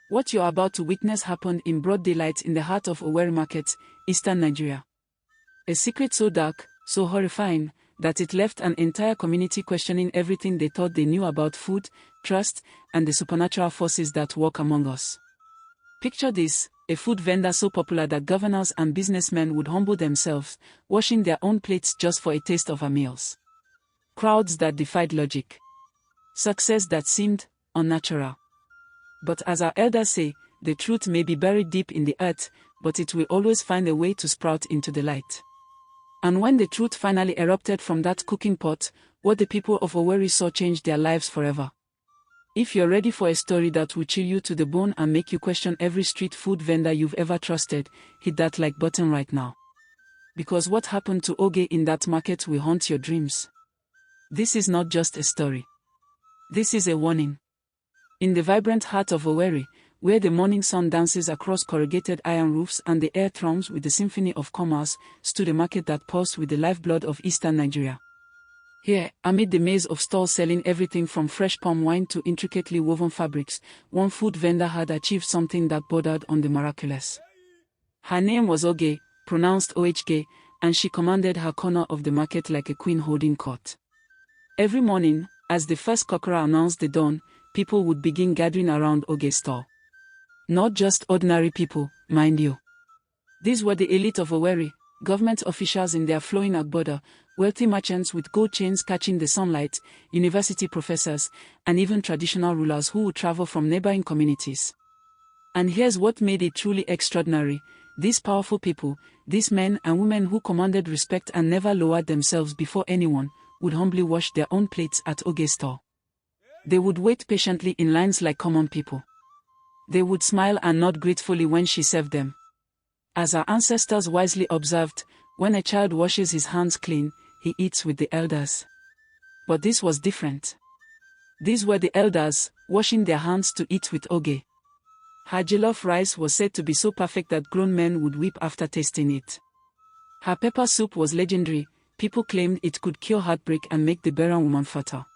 What you're about to witness happened in broad daylight in the heart of Owerri Market, eastern Nigeria. A secret so dark, so horrifying, that it left an entire community questioning everything they thought they knew about food, trust, and the supernatural forces that walk among us. Picture this, a food vendor so popular that governors and businessmen would humble themselves, washing their own plates just for a taste of her meals. Crowds that defied logic. Success that seemed unnatural. But as our elders say, the truth may be buried deep in the earth, but it will always find a way to sprout into the light. And when the truth finally erupted from that cooking pot, what the people of Owerri saw changed their lives forever. If you're ready for a story that will chill you to the bone and make you question every street food vendor you've ever trusted, hit that like button right now. Because what happened to Oge in that market will haunt your dreams. This is not just a story. This is a warning. In the vibrant heart of Owerri, where the morning sun dances across corrugated iron roofs and the air thrums with the symphony of commerce, stood a market that pulsed with the lifeblood of eastern Nigeria. Here, amid the maze of stalls selling everything from fresh palm wine to intricately woven fabrics, one food vendor had achieved something that bordered on the miraculous. Her name was Oge, pronounced Ohge, and she commanded her corner of the market like a queen holding court. Every morning, as the first cockerel announced the dawn, people would begin gathering around Oge's stall. Not just ordinary people, mind you. These were the elite of Owerri, government officials in their flowing agbada, wealthy merchants with gold chains catching the sunlight, university professors, and even traditional rulers who would travel from neighboring communities. And here's what made it truly extraordinary: these powerful people, these men and women who commanded respect and never lowered themselves before anyone, would humbly wash their own plates at Oge's stall. They would wait patiently in lines like common people. They would smile and nod gratefully when she served them. As our ancestors wisely observed, when a child washes his hands clean, he eats with the elders. But this was different. These were the elders, washing their hands to eat with Oge. Her jollof rice was said to be so perfect that grown men would weep after tasting it. Her pepper soup was legendary, people claimed it could cure heartbreak and make the barren woman fertile.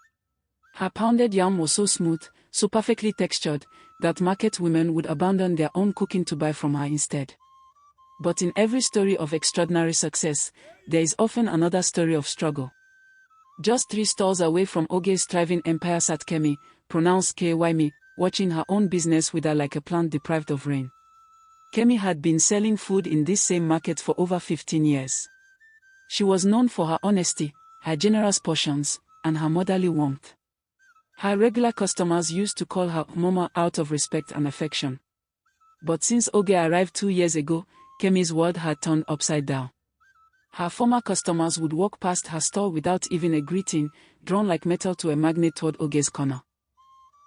Her pounded yam was so smooth, so perfectly textured, that market women would abandon their own cooking to buy from her instead. But in every story of extraordinary success, there is often another story of struggle. Just 3 stalls away from Oge's thriving empire sat Kemi, pronounced Kymi, watching her own business wither like a plant deprived of rain. Kemi had been selling food in this same market for over 15 years. She was known for her honesty, her generous portions, and her motherly warmth. Her regular customers used to call her Mama out of respect and affection. But since Oge arrived 2 years ago, Kemi's world had turned upside down. Her former customers would walk past her store without even a greeting, drawn like metal to a magnet toward Oge's corner.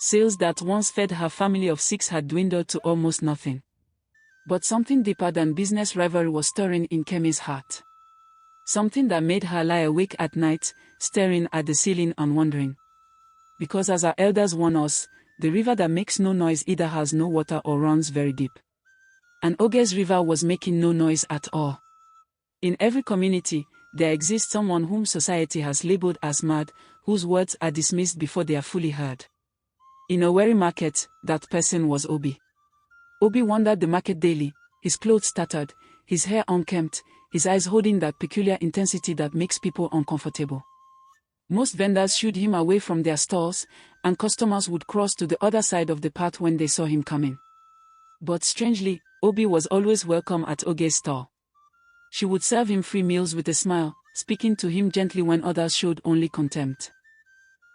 Sales that once fed her family of 6 had dwindled to almost nothing. But something deeper than business rivalry was stirring in Kemi's heart. Something that made her lie awake at night, staring at the ceiling and wondering. Because as our elders warn us, the river that makes no noise either has no water or runs very deep. And Oge's river was making no noise at all. In every community, there exists someone whom society has labeled as mad, whose words are dismissed before they are fully heard. In Owerri Market, that person was Obi. Obi wandered the market daily, his clothes tattered, his hair unkempt, his eyes holding that peculiar intensity that makes people uncomfortable. Most vendors shooed him away from their stalls, and customers would cross to the other side of the path when they saw him coming. But strangely, Obi was always welcome at Oge's stall. She would serve him free meals with a smile, speaking to him gently when others showed only contempt.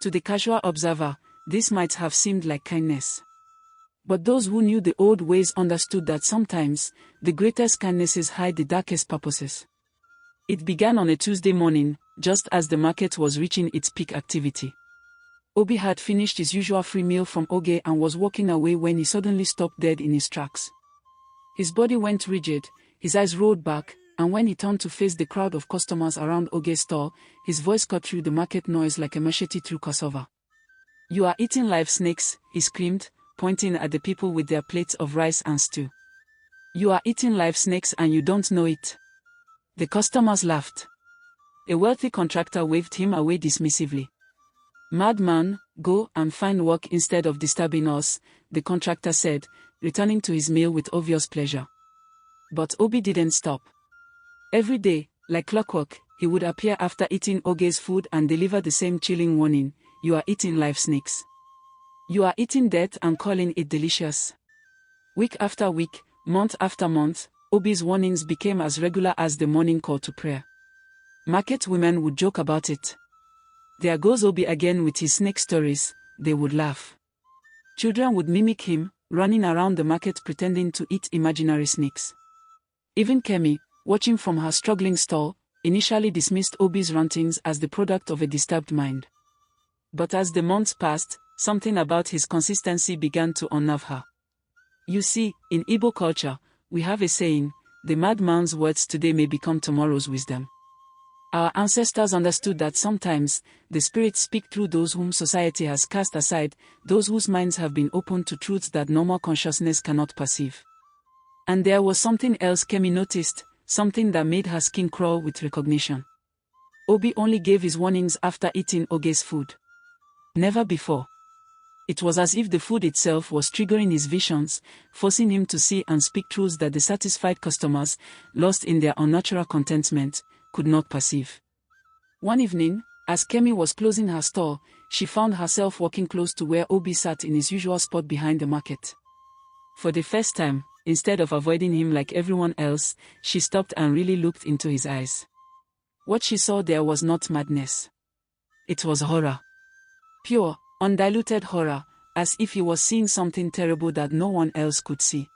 To the casual observer, this might have seemed like kindness. But those who knew the old ways understood that sometimes, the greatest kindnesses hide the darkest purposes. It began on a Tuesday morning, just as the market was reaching its peak activity. Obi had finished his usual free meal from Oge and was walking away when he suddenly stopped dead in his tracks. His body went rigid, his eyes rolled back, and when he turned to face the crowd of customers around Oge's store, his voice cut through the market noise like a machete through cassava. "You are eating live snakes," he screamed, pointing at the people with their plates of rice and stew. "You are eating live snakes and you don't know it." The customers laughed. A wealthy contractor waved him away dismissively. "Madman, go and find work instead of disturbing us," the contractor said, returning to his meal with obvious pleasure. But Obi didn't stop. Every day, like clockwork, he would appear after eating Oge's food and deliver the same chilling warning: "You are eating live snakes. You are eating death and calling it delicious." Week after week, month after month, Obi's warnings became as regular as the morning call to prayer. Market women would joke about it. "There goes Obi again with his snake stories," they would laugh. Children would mimic him, running around the market pretending to eat imaginary snakes. Even Kemi, watching from her struggling stall, initially dismissed Obi's rantings as the product of a disturbed mind. But as the months passed, something about his consistency began to unnerve her. You see, in Igbo culture, we have a saying: "The madman's words today may become tomorrow's wisdom." Our ancestors understood that sometimes, the spirits speak through those whom society has cast aside, those whose minds have been opened to truths that normal consciousness cannot perceive. And there was something else Kemi noticed, something that made her skin crawl with recognition. Obi only gave his warnings after eating Oge's food. Never before. It was as if the food itself was triggering his visions, forcing him to see and speak truths that the satisfied customers, lost in their unnatural contentment, could not perceive. One evening, as Kemi was closing her store, she found herself walking close to where Obi sat in his usual spot behind the market. For the first time, instead of avoiding him like everyone else, she stopped and really looked into his eyes. What she saw there was not madness. It was horror. Pure, undiluted horror, as if he was seeing something terrible that no one else could see.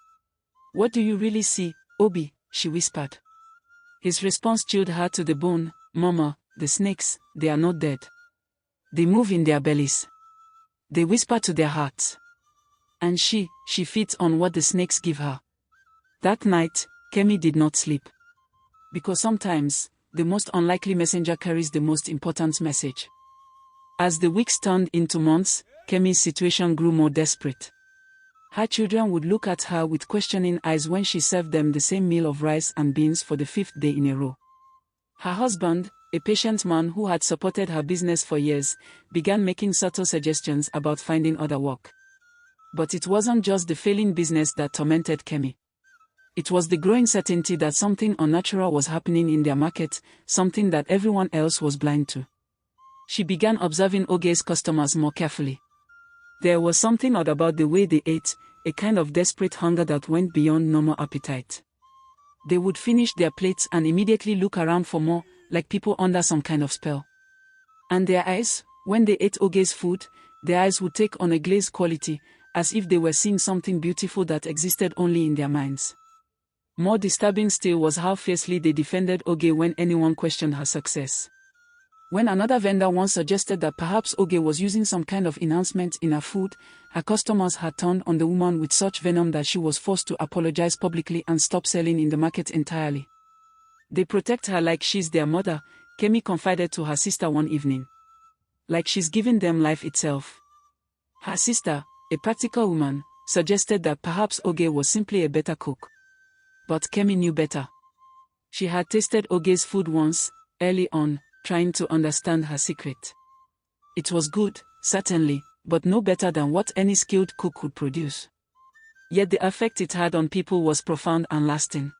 "What do you really see, Obi?" she whispered. His response chilled her to the bone. "Mama, the snakes, they are not dead. They move in their bellies. They whisper to their hearts. And she feeds on what the snakes give her." That night, Kemi did not sleep. Because sometimes, the most unlikely messenger carries the most important message. As the weeks turned into months, Kemi's situation grew more desperate. Her children would look at her with questioning eyes when she served them the same meal of rice and beans for the 5th day in a row. Her husband, a patient man who had supported her business for years, began making subtle suggestions about finding other work. But it wasn't just the failing business that tormented Kemi. It was the growing certainty that something unnatural was happening in their market, something that everyone else was blind to. She began observing Oge's customers more carefully. There was something odd about the way they ate, a kind of desperate hunger that went beyond normal appetite. They would finish their plates and immediately look around for more, like people under some kind of spell. And their eyes, when they ate Oge's food, their eyes would take on a glazed quality, as if they were seeing something beautiful that existed only in their minds. More disturbing still was how fiercely they defended Oge when anyone questioned her success. When another vendor once suggested that perhaps Oge was using some kind of enhancement in her food, her customers had turned on the woman with such venom that she was forced to apologize publicly and stop selling in the market entirely. "They protect her like she's their mother," Kemi confided to her sister one evening. "Like she's giving them life itself." Her sister, a practical woman, suggested that perhaps Oge was simply a better cook. But Kemi knew better. She had tasted Oge's food once, early on, trying to understand her secret. It was good, certainly, but no better than what any skilled cook could produce. Yet the effect it had on people was profound and lasting.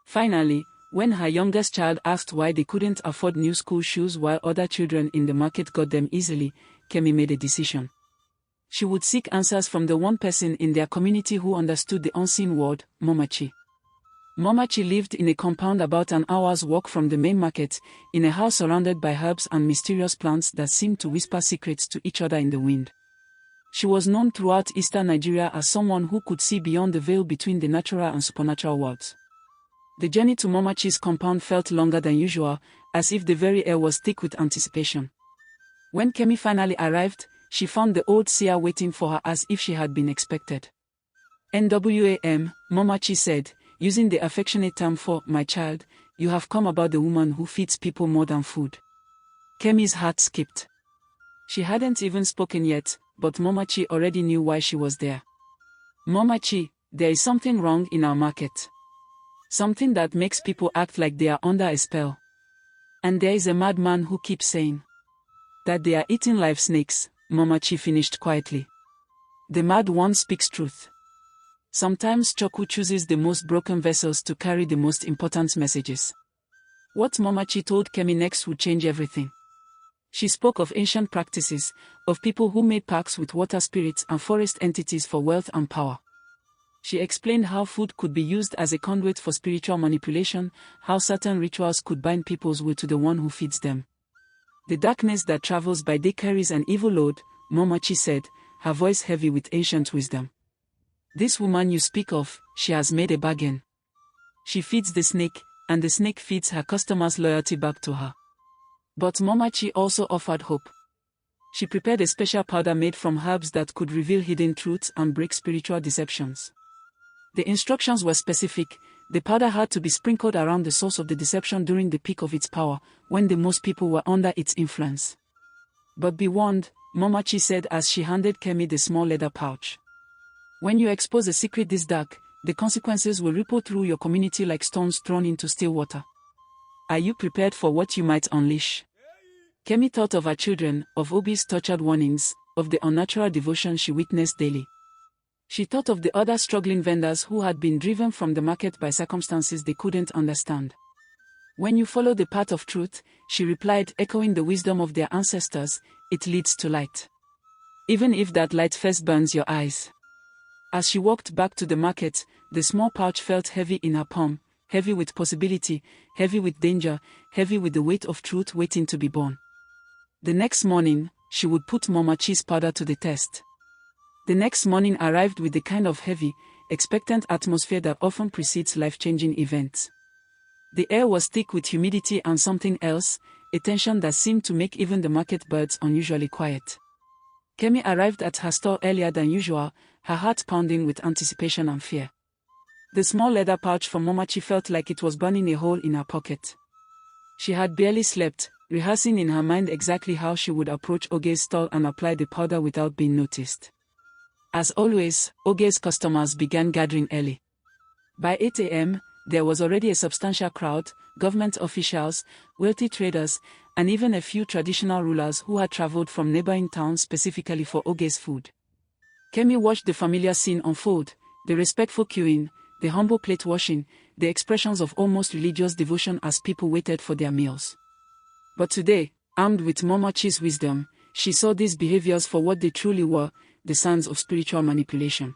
Finally, when her youngest child asked why they couldn't afford new school shoes while other children in the market got them easily, Kemi made a decision. She would seek answers from the one person in their community who understood the unseen word, Momachi. Momachi lived in a compound about an hour's walk from the main market, in a house surrounded by herbs and mysterious plants that seemed to whisper secrets to each other in the wind. She was known throughout eastern Nigeria as someone who could see beyond the veil between the natural and supernatural worlds. The journey to Momachi's compound felt longer than usual, as if the very air was thick with anticipation. When Kemi finally arrived, she found the old seer waiting for her as if she had been expected. "NWAM, Momachi said, using the affectionate term for "my child, you have come about the woman who feeds people more than food." Kemi's heart skipped. She hadn't even spoken yet, but Momachi already knew why she was there. "Momachi, there is something wrong in our market. Something that makes people act like they are under a spell. And there is a madman who keeps saying that they are eating live snakes," Momachi finished quietly. "The mad one speaks truth. Sometimes Chukwu chooses the most broken vessels to carry the most important messages. What Momachi told Kemi next would change everything. She spoke of ancient practices, of people who made pacts with water spirits and forest entities for wealth and power. She explained how food could be used as a conduit for spiritual manipulation, how certain rituals could bind people's will to the one who feeds them. The darkness that travels by day carries an evil load, Momachi said, her voice heavy with ancient wisdom. This woman you speak of, she has made a bargain. She feeds the snake, and the snake feeds her customers' loyalty back to her. But Momachi also offered hope. She prepared a special powder made from herbs that could reveal hidden truths and break spiritual deceptions. The instructions were specific. The powder had to be sprinkled around the source of the deception during the peak of its power, when the most people were under its influence. But be warned, Momachi said as she handed Kemi the small leather pouch. When you expose a secret this dark, the consequences will ripple through your community like stones thrown into still water. Are you prepared for what you might unleash? Kemi thought of her children, of Obi's tortured warnings, of the unnatural devotion she witnessed daily. She thought of the other struggling vendors who had been driven from the market by circumstances they couldn't understand. When you follow the path of truth, she replied, echoing the wisdom of their ancestors, it leads to light. Even if that light first burns your eyes. As she walked back to the market, the small pouch felt heavy in her palm, heavy with possibility, heavy with danger, heavy with the weight of truth waiting to be born. The next morning, she would put Momachi's powder to the test. The next morning arrived with the kind of heavy, expectant atmosphere that often precedes life-changing events. The air was thick with humidity and something else, a tension that seemed to make even the market birds unusually quiet. Kemi arrived at her store earlier than usual, her heart pounding with anticipation and fear. The small leather pouch from Momachi felt like it was burning a hole in her pocket. She had barely slept, rehearsing in her mind exactly how she would approach Oge's stall and apply the powder without being noticed. As always, Oge's customers began gathering early. By 8 a.m., there was already a substantial crowd, government officials, wealthy traders, and even a few traditional rulers who had traveled from neighboring towns specifically for Oge's food. Kemi watched the familiar scene unfold, the respectful queuing, the humble plate washing, the expressions of almost religious devotion as people waited for their meals. But today, armed with Momachi's wisdom, she saw these behaviors for what they truly were, the signs of spiritual manipulation.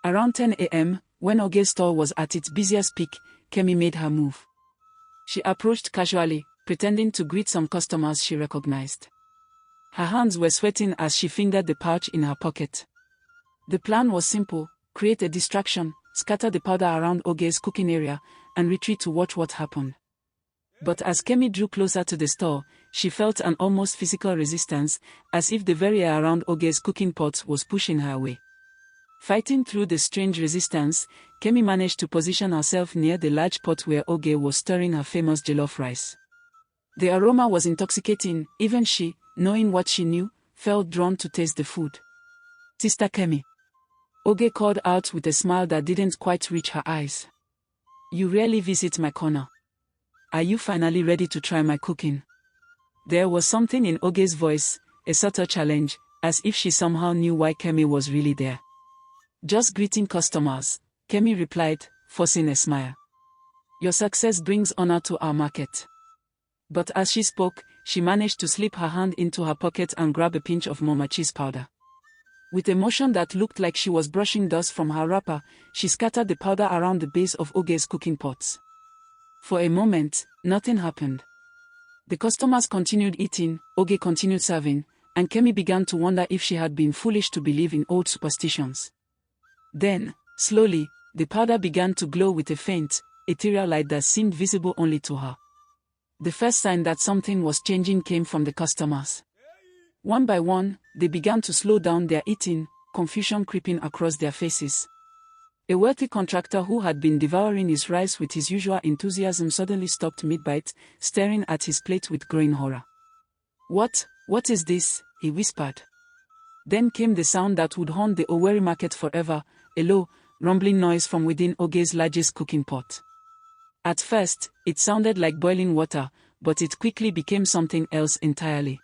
Around 10 a.m., when Oge's store was at its busiest peak, Kemi made her move. She approached casually, pretending to greet some customers she recognized. Her hands were sweating as she fingered the pouch in her pocket. The plan was simple: create a distraction, scatter the powder around Oge's cooking area, and retreat to watch what happened. But as Kemi drew closer to the store, she felt an almost physical resistance, as if the very air around Oge's cooking pot was pushing her away. Fighting through the strange resistance, Kemi managed to position herself near the large pot where Oge was stirring her famous jollof rice. The aroma was intoxicating. Even she, knowing what she knew, felt drawn to taste the food. "Sister Kemi," Oge called out with a smile that didn't quite reach her eyes. "You rarely visit my corner. Are you finally ready to try my cooking?" There was something in Oge's voice, a subtle challenge, as if she somehow knew why Kemi was really there. "Just greeting customers," Kemi replied, forcing a smile. "Your success brings honor to our market." But as she spoke, she managed to slip her hand into her pocket and grab a pinch of Momachi's powder. With a motion that looked like she was brushing dust from her wrapper, she scattered the powder around the base of Oge's cooking pots. For a moment, nothing happened. The customers continued eating, Oge continued serving, and Kemi began to wonder if she had been foolish to believe in old superstitions. Then, slowly, the powder began to glow with a faint, ethereal light that seemed visible only to her. The first sign that something was changing came from the customers. One by one, they began to slow down their eating, confusion creeping across their faces. A wealthy contractor who had been devouring his rice with his usual enthusiasm suddenly stopped mid-bite, staring at his plate with growing horror. What is this?" he whispered. Then came the sound that would haunt the Owerri market forever, a low, rumbling noise from within Oge's largest cooking pot. At first, it sounded like boiling water, but it quickly became something else entirely.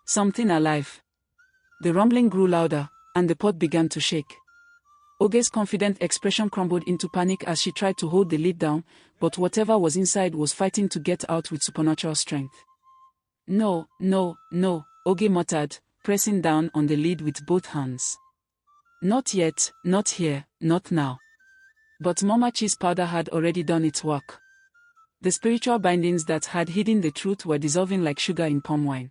Something alive. The rumbling grew louder, and the pot began to shake. Oge's confident expression crumbled into panic as she tried to hold the lid down, but whatever was inside was fighting to get out with supernatural strength. No, no, no, Oge muttered, pressing down on the lid with both hands. Not yet, not here, not now. But Mama Chi's powder had already done its work. The spiritual bindings that had hidden the truth were dissolving like sugar in palm wine.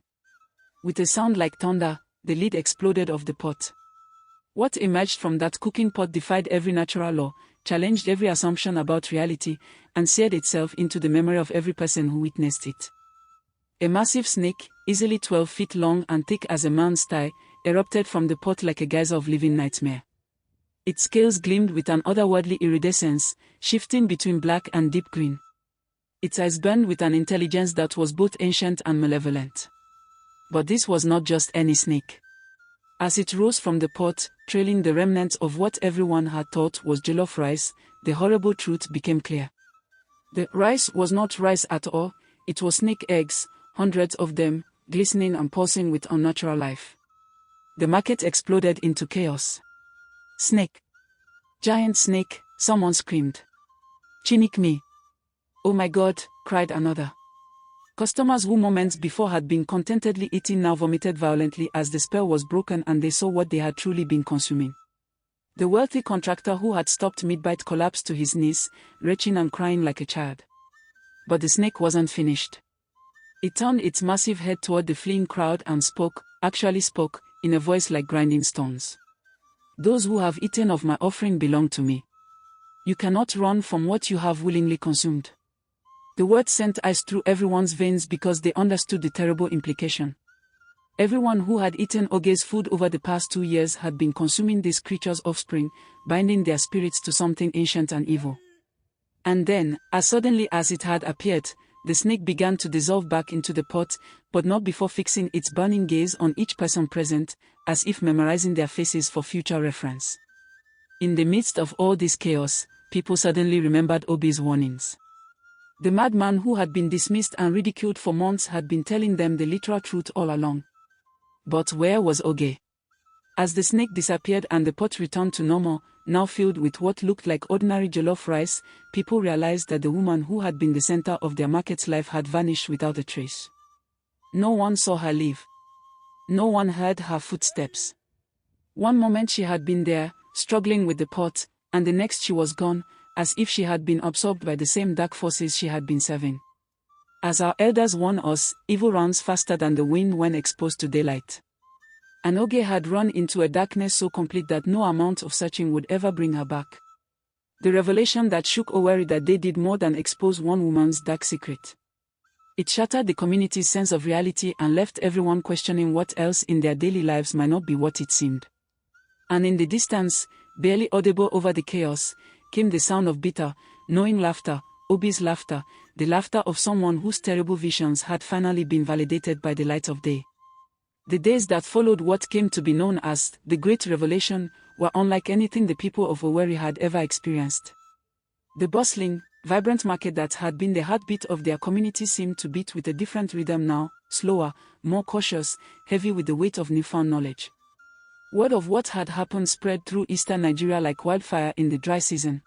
With a sound like thunder, the lid exploded off the pot. What emerged from that cooking pot defied every natural law, challenged every assumption about reality, and seared itself into the memory of every person who witnessed it. A massive snake, easily 12 feet long and thick as a man's thigh, erupted from the pot like a geyser of living nightmare. Its scales gleamed with an otherworldly iridescence, shifting between black and deep green. Its eyes burned with an intelligence that was both ancient and malevolent. But this was not just any snake. As it rose from the pot, trailing the remnants of what everyone had thought was jollof rice, the horrible truth became clear. The rice was not rice at all, it was snake eggs, hundreds of them, glistening and pulsing with unnatural life. The market exploded into chaos. Snake! Giant snake, someone screamed. Chinik me! Oh my God, cried another. Customers who moments before had been contentedly eating now vomited violently as the spell was broken and they saw what they had truly been consuming. The wealthy contractor who had stopped mid-bite collapsed to his knees, retching and crying like a child. But the snake wasn't finished. It turned its massive head toward the fleeing crowd and actually spoke, in a voice like grinding stones. Those who have eaten of my offering belong to me. You cannot run from what you have willingly consumed. The word sent ice through everyone's veins because they understood the terrible implication. Everyone who had eaten Oge's food over the past 2 years had been consuming this creature's offspring, binding their spirits to something ancient and evil. And then, as suddenly as it had appeared, the snake began to dissolve back into the pot, but not before fixing its burning gaze on each person present, as if memorizing their faces for future reference. In the midst of all this chaos, people suddenly remembered Obi's warnings. The madman who had been dismissed and ridiculed for months had been telling them the literal truth all along. But where was Oge? As the snake disappeared and the pot returned to normal, now filled with what looked like ordinary jollof rice, people realized that the woman who had been the center of their market's life had vanished without a trace. No one saw her leave. No one heard her footsteps. One moment she had been there, struggling with the pot, and the next she was gone, as if she had been absorbed by the same dark forces she had been serving. As our elders warned us, evil runs faster than the wind when exposed to daylight. And Oge had run into a darkness so complete that no amount of searching would ever bring her back. The revelation that shook Owerri that day did more than expose one woman's dark secret. It shattered the community's sense of reality and left everyone questioning what else in their daily lives might not be what it seemed. And in the distance, barely audible over the chaos, came the sound of bitter, knowing laughter, Obi's laughter, the laughter of someone whose terrible visions had finally been validated by the light of day. The days that followed what came to be known as the Great Revelation were unlike anything the people of Owerri had ever experienced. The bustling, vibrant market that had been the heartbeat of their community seemed to beat with a different rhythm now, slower, more cautious, heavy with the weight of newfound knowledge. Word of what had happened spread through eastern Nigeria like wildfire in the dry season.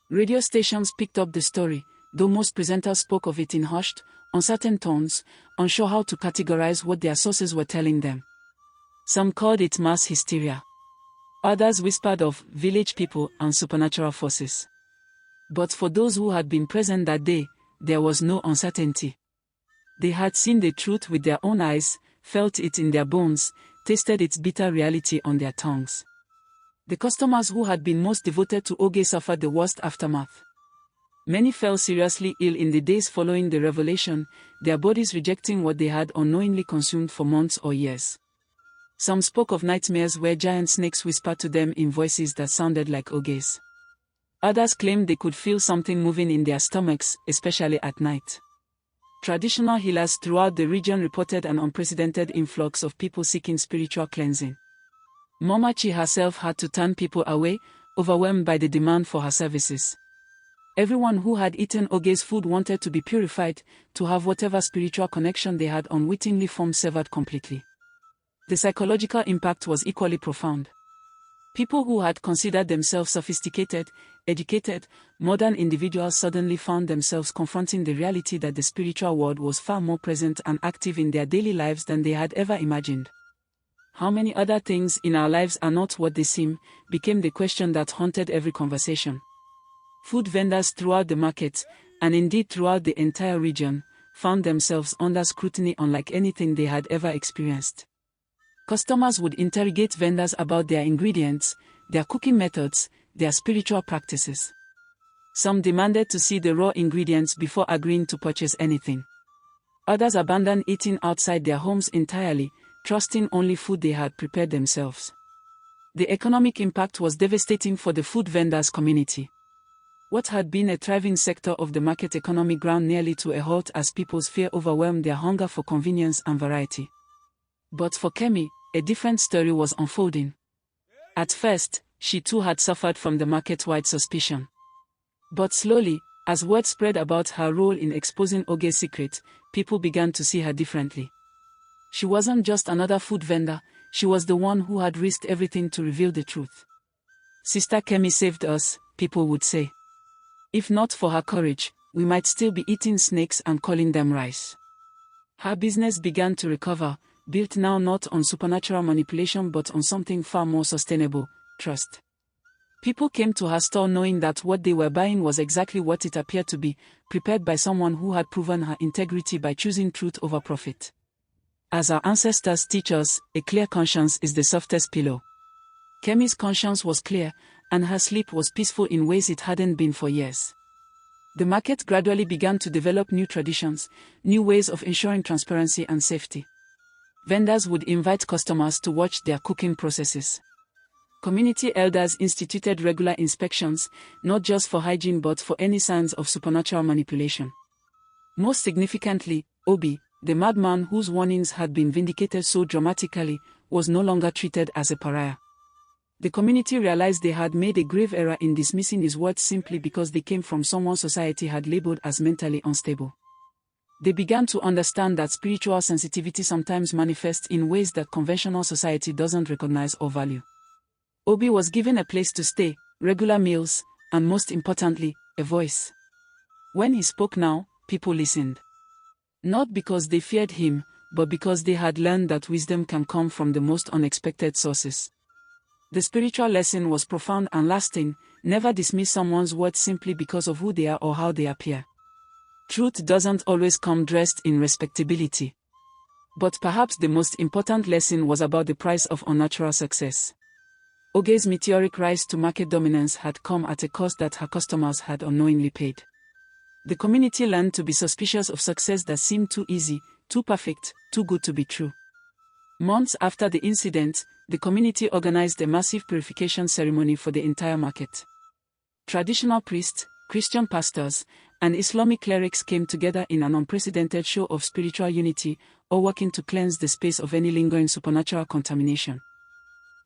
Radio stations picked up the story, though most presenters spoke of it in hushed, uncertain tones, unsure how to categorize what their sources were telling them. Some called it mass hysteria. Others whispered of village people and supernatural forces. But for those who had been present that day, there was no uncertainty. They had seen the truth with their own eyes, felt it in their bones, tasted its bitter reality on their tongues. The customers who had been most devoted to Oge suffered the worst aftermath. Many fell seriously ill in the days following the revelation, their bodies rejecting what they had unknowingly consumed for months or years. Some spoke of nightmares where giant snakes whispered to them in voices that sounded like Oge's. Others claimed they could feel something moving in their stomachs, especially at night. Traditional healers throughout the region reported an unprecedented influx of people seeking spiritual cleansing. Mama Chi herself had to turn people away, overwhelmed by the demand for her services. Everyone who had eaten Oge's food wanted to be purified, to have whatever spiritual connection they had unwittingly formed severed completely. The psychological impact was equally profound. People who had considered themselves sophisticated, educated, modern individuals suddenly found themselves confronting the reality that the spiritual world was far more present and active in their daily lives than they had ever imagined. How many other things in our lives are not what they seem, became the question that haunted every conversation. Food vendors throughout the market, and indeed throughout the entire region, found themselves under scrutiny unlike anything they had ever experienced. Customers would interrogate vendors about their ingredients, their cooking methods, their spiritual practices. Some demanded to see the raw ingredients before agreeing to purchase anything. Others abandoned eating outside their homes entirely, trusting only food they had prepared themselves. The economic impact was devastating for the food vendors community. What had been a thriving sector of the market economy ground nearly to a halt as people's fear overwhelmed their hunger for convenience and variety. But for Kemi, a different story was unfolding. At first, she too had suffered from the market-wide suspicion. But slowly, as word spread about her role in exposing Oge's secret, people began to see her differently. She wasn't just another food vendor, she was the one who had risked everything to reveal the truth. Sister Kemi saved us, people would say. If not for her courage, we might still be eating snakes and calling them rice. Her business began to recover, built now not on supernatural manipulation but on something far more sustainable: trust. People came to her store knowing that what they were buying was exactly what it appeared to be, prepared by someone who had proven her integrity by choosing truth over profit. As our ancestors teach us, a clear conscience is the softest pillow. Kemi's conscience was clear, and her sleep was peaceful in ways it hadn't been for years. The market gradually began to develop new traditions, new ways of ensuring transparency and safety. Vendors would invite customers to watch their cooking processes. Community elders instituted regular inspections, not just for hygiene but for any signs of supernatural manipulation. Most significantly, Obi, the madman whose warnings had been vindicated so dramatically, was no longer treated as a pariah. The community realized they had made a grave error in dismissing his words simply because they came from someone society had labeled as mentally unstable. They began to understand that spiritual sensitivity sometimes manifests in ways that conventional society doesn't recognize or value. Obi was given a place to stay, regular meals, and most importantly, a voice. When he spoke now, people listened. Not because they feared him, but because they had learned that wisdom can come from the most unexpected sources. The spiritual lesson was profound and lasting: never dismiss someone's words simply because of who they are or how they appear. Truth doesn't always come dressed in respectability. But perhaps the most important lesson was about the price of unnatural success. Oge's meteoric rise to market dominance had come at a cost that her customers had unknowingly paid. The community learned to be suspicious of success that seemed too easy, too perfect, too good to be true. Months after the incident, the community organized a massive purification ceremony for the entire market. Traditional priests, Christian pastors, and Islamic clerics came together in an unprecedented show of spiritual unity, all working to cleanse the space of any lingering supernatural contamination.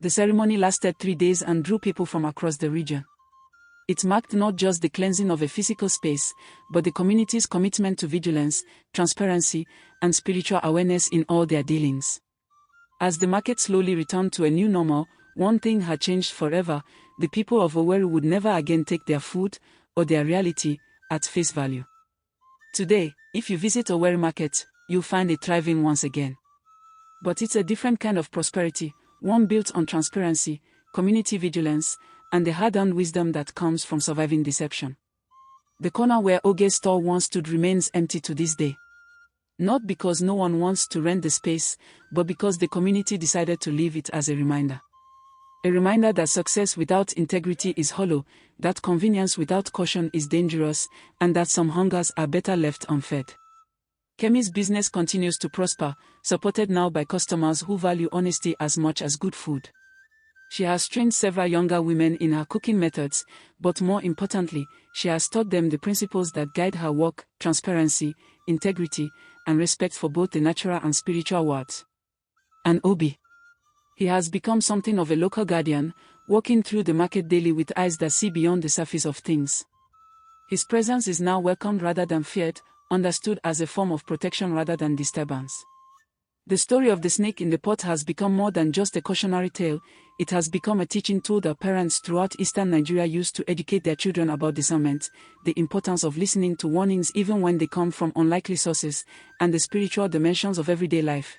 The ceremony lasted 3 days and drew people from across the region. It marked not just the cleansing of a physical space, but the community's commitment to vigilance, transparency, and spiritual awareness in all their dealings. As the market slowly returned to a new normal, one thing had changed forever: the people of Owerri would never again take their food, or their reality, at face value. Today, if you visit Owerri market, you'll find it thriving once again. But it's a different kind of prosperity, one built on transparency, community vigilance, and the hard-earned wisdom that comes from surviving deception. The corner where Oge's store once stood remains empty to this day. Not because no one wants to rent the space, but because the community decided to leave it as a reminder. A reminder that success without integrity is hollow, that convenience without caution is dangerous, and that some hungers are better left unfed. Kemi's business continues to prosper, supported now by customers who value honesty as much as good food. She has trained several younger women in her cooking methods, but more importantly, she has taught them the principles that guide her work: transparency, integrity, and respect for both the natural and spiritual worlds. And Obi, he has become something of a local guardian, walking through the market daily with eyes that see beyond the surface of things. His presence is now welcomed rather than feared, understood as a form of protection rather than disturbance. The story of the snake in the pot has become more than just a cautionary tale; it has become a teaching tool that parents throughout eastern Nigeria use to educate their children about discernment, the importance of listening to warnings even when they come from unlikely sources, and the spiritual dimensions of everyday life.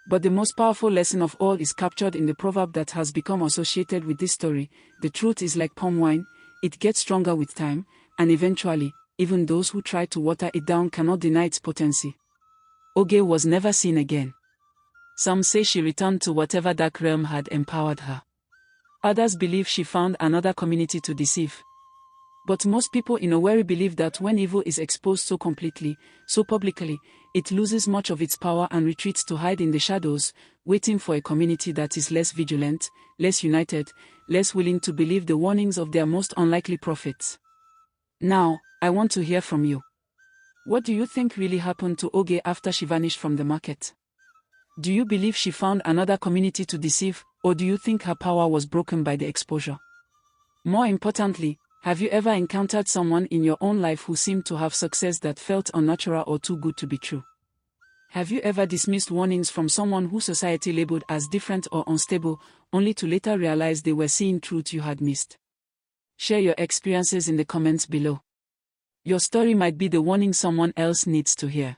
But the most powerful lesson of all is captured in the proverb that has become associated with this story: the truth is like palm wine, it gets stronger with time, and eventually, even those who try to water it down cannot deny its potency. Oge was never seen again. Some say she returned to whatever dark realm had empowered her. Others believe she found another community to deceive. But most people in Owerri believe that when evil is exposed so completely, so publicly, it loses much of its power and retreats to hide in the shadows, waiting for a community that is less vigilant, less united, less willing to believe the warnings of their most unlikely prophets. Now, I want to hear from you. What do you think really happened to Oge after she vanished from the market? Do you believe she found another community to deceive, or do you think her power was broken by the exposure? More importantly, have you ever encountered someone in your own life who seemed to have success that felt unnatural or too good to be true? Have you ever dismissed warnings from someone who society labeled as different or unstable, only to later realize they were seeing truth you had missed? Share your experiences in the comments below. Your story might be the warning someone else needs to hear.